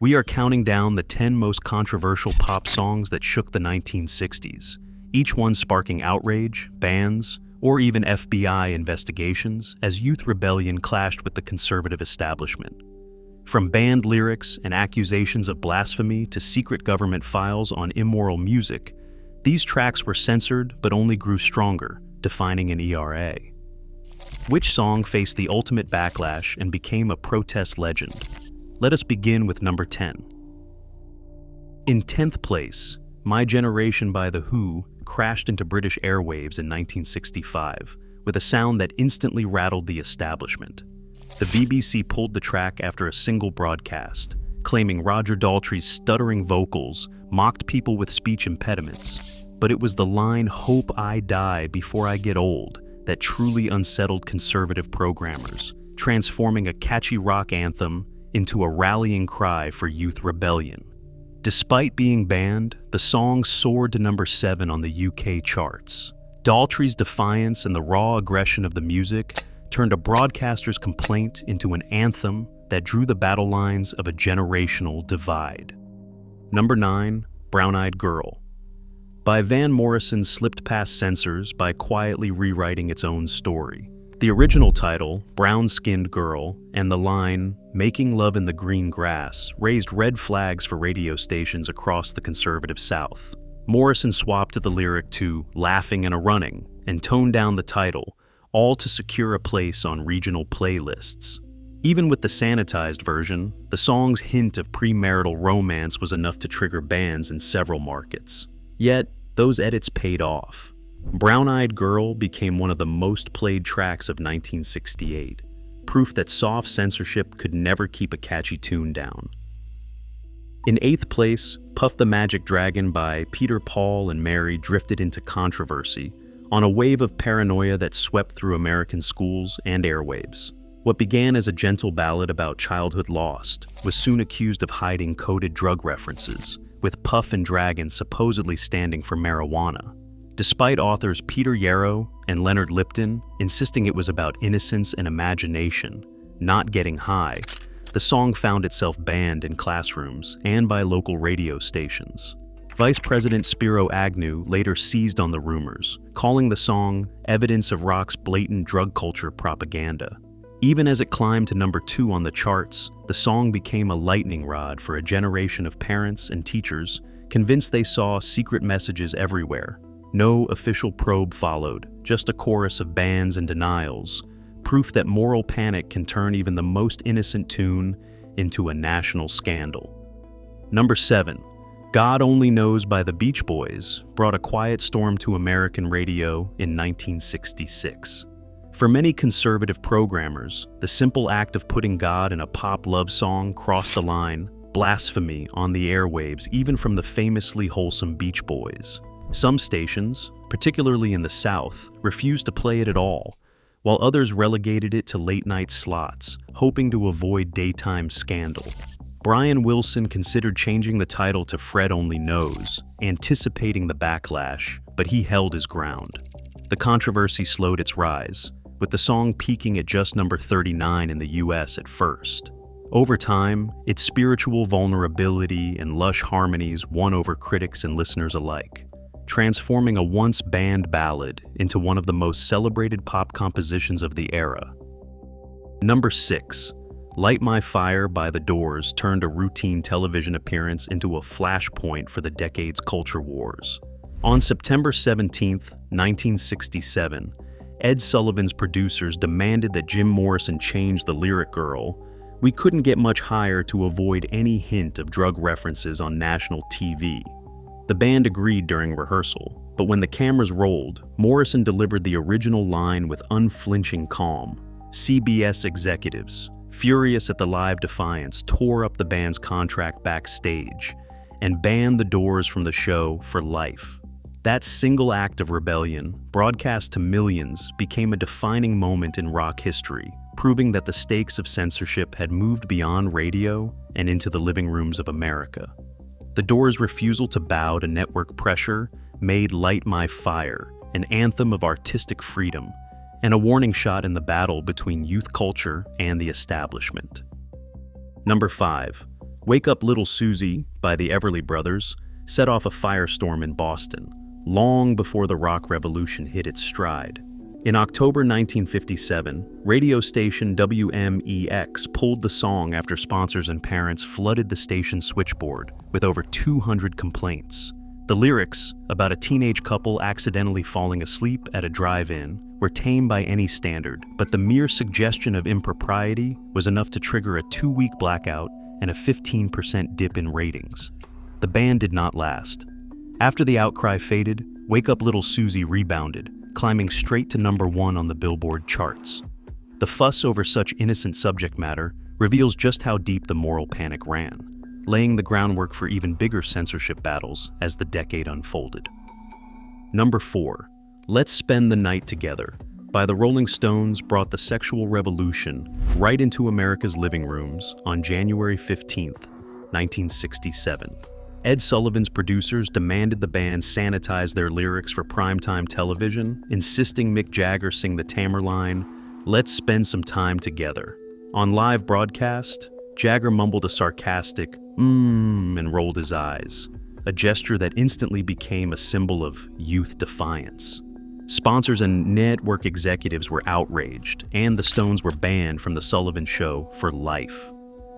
We are counting down the 10 most controversial pop songs that shook the 1960s, each one sparking outrage, bans, or even FBI investigations as youth rebellion clashed with the conservative establishment. From banned lyrics and accusations of blasphemy to secret government files on immoral music, these tracks were censored but only grew stronger, defining an era. Which song faced the ultimate backlash and became a protest legend? Let us begin with number 10. In 10th place, My Generation by The Who crashed into British airwaves in 1965 with a sound that instantly rattled the establishment. The BBC pulled the track after a single broadcast, claiming Roger Daltrey's stuttering vocals mocked people with speech impediments. But it was the line, "Hope I die before I get old," that truly unsettled conservative programmers, transforming a catchy rock anthem into a rallying cry for youth rebellion. Despite being banned, the song soared to number 7 on the UK charts. Daltrey's defiance and the raw aggression of the music turned a broadcaster's complaint into an anthem that drew the battle lines of a generational divide. Number 9, Brown Eyed Girl. By Van Morrison slipped past censors by quietly rewriting its own story. The original title, Brown-Skinned Girl, and the line, "Making Love in the Green Grass," raised red flags for radio stations across the conservative South. Morrison swapped the lyric to "Laughing and a Running" and toned down the title, all to secure a place on regional playlists. Even with the sanitized version, the song's hint of premarital romance was enough to trigger bans in several markets. Yet, those edits paid off. Brown Eyed Girl became one of the most played tracks of 1968, proof that soft censorship could never keep a catchy tune down. In 8th place, Puff the Magic Dragon by Peter, Paul, and Mary drifted into controversy on a wave of paranoia that swept through American schools and airwaves. What began as a gentle ballad about childhood lost was soon accused of hiding coded drug references, with Puff and Dragon supposedly standing for marijuana. Despite authors Peter Yarrow and Leonard Lipton insisting it was about innocence and imagination, not getting high, the song found itself banned in classrooms and by local radio stations. Vice President Spiro Agnew later seized on the rumors, calling the song evidence of rock's blatant drug culture propaganda. Even as it climbed to number 2 on the charts, the song became a lightning rod for a generation of parents and teachers convinced they saw secret messages everywhere. No official probe followed, just a chorus of bans and denials, proof that moral panic can turn even the most innocent tune into a national scandal. Number 7. God Only Knows by the Beach Boys brought a quiet storm to American radio in 1966. For many conservative programmers, the simple act of putting God in a pop love song crossed a line, blasphemy on the airwaves even from the famously wholesome Beach Boys. Some stations, particularly in the South, refused to play it at all, while others relegated it to late-night slots, hoping to avoid daytime scandal. Brian Wilson considered changing the title to Fred Only Knows, anticipating the backlash, but he held his ground. The controversy slowed its rise, with the song peaking at just number 39 in the US at first. Over time, its spiritual vulnerability and lush harmonies won over critics and listeners alike, transforming a once-banned ballad into one of the most celebrated pop compositions of the era. Number 6. Light My Fire by The Doors turned a routine television appearance into a flashpoint for the decade's culture wars. On September 17, 1967, Ed Sullivan's producers demanded that Jim Morrison change the lyric "Girl, we couldn't get much higher to avoid any hint of drug references on national TV." The band agreed during rehearsal, but when the cameras rolled, Morrison delivered the original line with unflinching calm. CBS executives, furious at the live defiance, tore up the band's contract backstage and banned the Doors from the show for life. That single act of rebellion, broadcast to millions, became a defining moment in rock history, proving that the stakes of censorship had moved beyond radio and into the living rooms of America. The Doors' refusal to bow to network pressure made Light My Fire an anthem of artistic freedom and a warning shot in the battle between youth culture and the establishment. Number 5. Wake Up Little Susie by the Everly Brothers set off a firestorm in Boston, long before the rock revolution hit its stride. In October 1957, radio station WMEX pulled the song after sponsors and parents flooded the station's switchboard with over 200 complaints. The lyrics, about a teenage couple accidentally falling asleep at a drive-in, were tame by any standard, but the mere suggestion of impropriety was enough to trigger a 2-week blackout and a 15% dip in ratings. The band did not last. After the outcry faded, Wake Up Little Susie rebounded, climbing straight to #1 on the Billboard charts. The fuss over such innocent subject matter reveals just how deep the moral panic ran, laying the groundwork for even bigger censorship battles as the decade unfolded. Number 4, Let's Spend the Night Together by the Rolling Stones brought the sexual revolution right into America's living rooms on January 15, 1967. Ed Sullivan's producers demanded the band sanitize their lyrics for primetime television, insisting Mick Jagger sing the Tamerline, "Let's spend some time together." On live broadcast, Jagger mumbled a sarcastic and rolled his eyes, a gesture that instantly became a symbol of youth defiance. Sponsors and network executives were outraged, and the Stones were banned from The Sullivan Show for life.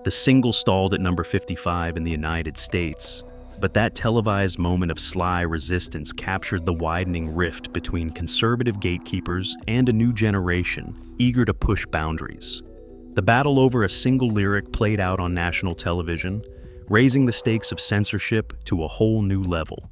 The single stalled at number 55 in the United States, but that televised moment of sly resistance captured the widening rift between conservative gatekeepers and a new generation eager to push boundaries. The battle over a single lyric played out on national television, raising the stakes of censorship to a whole new level.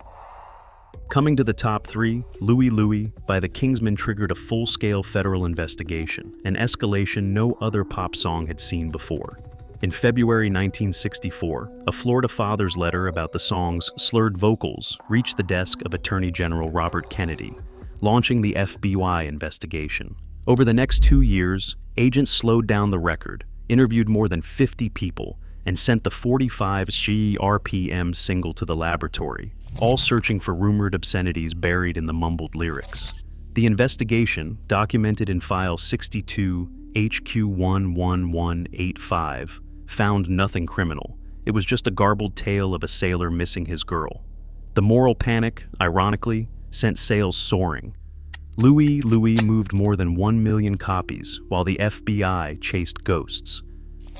Coming to the top 3, Louie Louie by the Kingsmen triggered a full-scale federal investigation, an escalation no other pop song had seen before. In February 1964, a Florida father's letter about the song's slurred vocals reached the desk of Attorney General Robert Kennedy, launching the FBI investigation. Over the next 2 years, agents slowed down the record, interviewed more than 50 people, and sent the 45 RPM single to the laboratory, all searching for rumored obscenities buried in the mumbled lyrics. The investigation, documented in File 62 HQ11185, found nothing criminal. It was just a garbled tale of a sailor missing his girl. The moral panic, ironically, sent sales soaring. Louie Louie moved more than 1 million copies, while the FBI chased ghosts.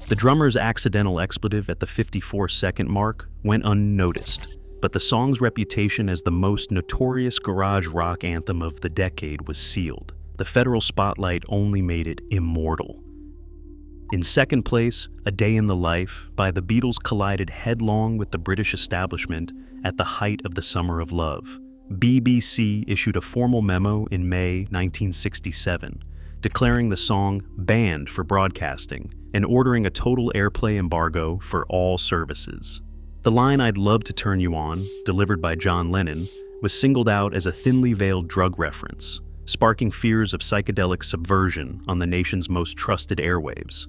The drummer's accidental expletive at the 54-second mark went unnoticed, but the song's reputation as the most notorious garage rock anthem of the decade was sealed. The federal spotlight only made it immortal. In second place, A Day in the Life by the Beatles collided headlong with the British establishment at the height of the Summer of Love. BBC issued a formal memo in May 1967, declaring the song banned for broadcasting and ordering a total airplay embargo for all services. The line "I'd Love to Turn You On," delivered by John Lennon, was singled out as a thinly veiled drug reference, sparking fears of psychedelic subversion on the nation's most trusted airwaves.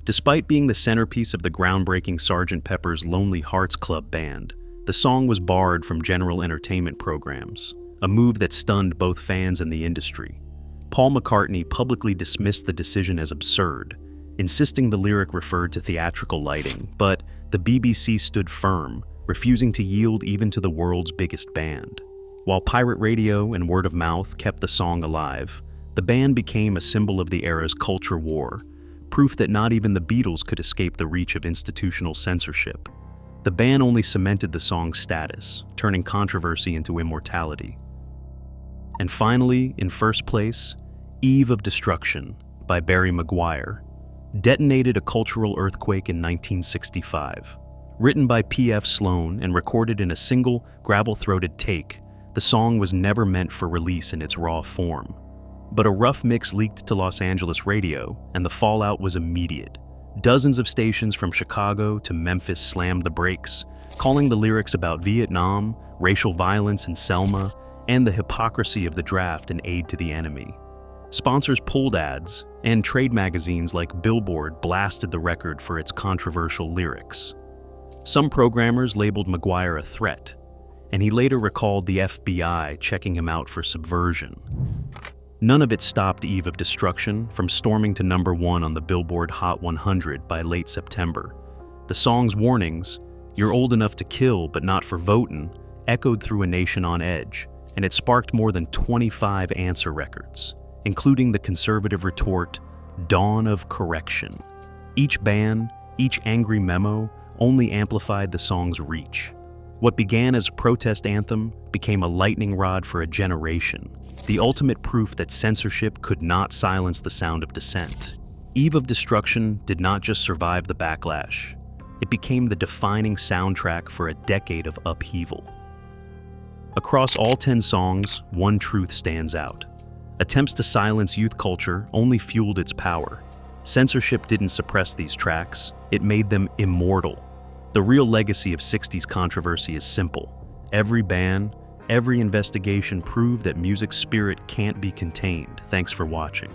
Despite being the centerpiece of the groundbreaking Sgt. Pepper's Lonely Hearts Club Band, the song was barred from general entertainment programs, a move that stunned both fans and the industry. Paul McCartney publicly dismissed the decision as absurd, insisting the lyric referred to theatrical lighting, but the BBC stood firm, refusing to yield even to the world's biggest band. While pirate radio and word of mouth kept the song alive, the band became a symbol of the era's culture war, proof that not even the Beatles could escape the reach of institutional censorship. The ban only cemented the song's status, turning controversy into immortality. And finally, in first place, Eve of Destruction by Barry Maguire detonated a cultural earthquake in 1965. Written by P.F. Sloan and recorded in a single, gravel-throated take, the song was never meant for release in its raw form. But a rough mix leaked to Los Angeles radio, and the fallout was immediate. Dozens of stations from Chicago to Memphis slammed the brakes, calling the lyrics about Vietnam, racial violence in Selma, and the hypocrisy of the draft an aid to the enemy. Sponsors pulled ads, and trade magazines like Billboard blasted the record for its controversial lyrics. Some programmers labeled Maguire a threat, and he later recalled the FBI checking him out for subversion. None of it stopped Eve of Destruction from storming to #1 on the Billboard Hot 100 by late September. The song's warnings, "You're old enough to kill, but not for votin'," echoed through a nation on edge, and it sparked more than 25 answer records, including the conservative retort, "Dawn of Correction." Each ban, each angry memo, only amplified the song's reach. What began as a protest anthem became a lightning rod for a generation, the ultimate proof that censorship could not silence the sound of dissent. Eve of Destruction did not just survive the backlash. It became the defining soundtrack for a decade of upheaval. Across all 10 songs, one truth stands out. Attempts to silence youth culture only fueled its power. Censorship didn't suppress these tracks, it made them immortal. The real legacy of 60s controversy is simple. Every ban, every investigation proved that music's spirit can't be contained. Thanks for watching.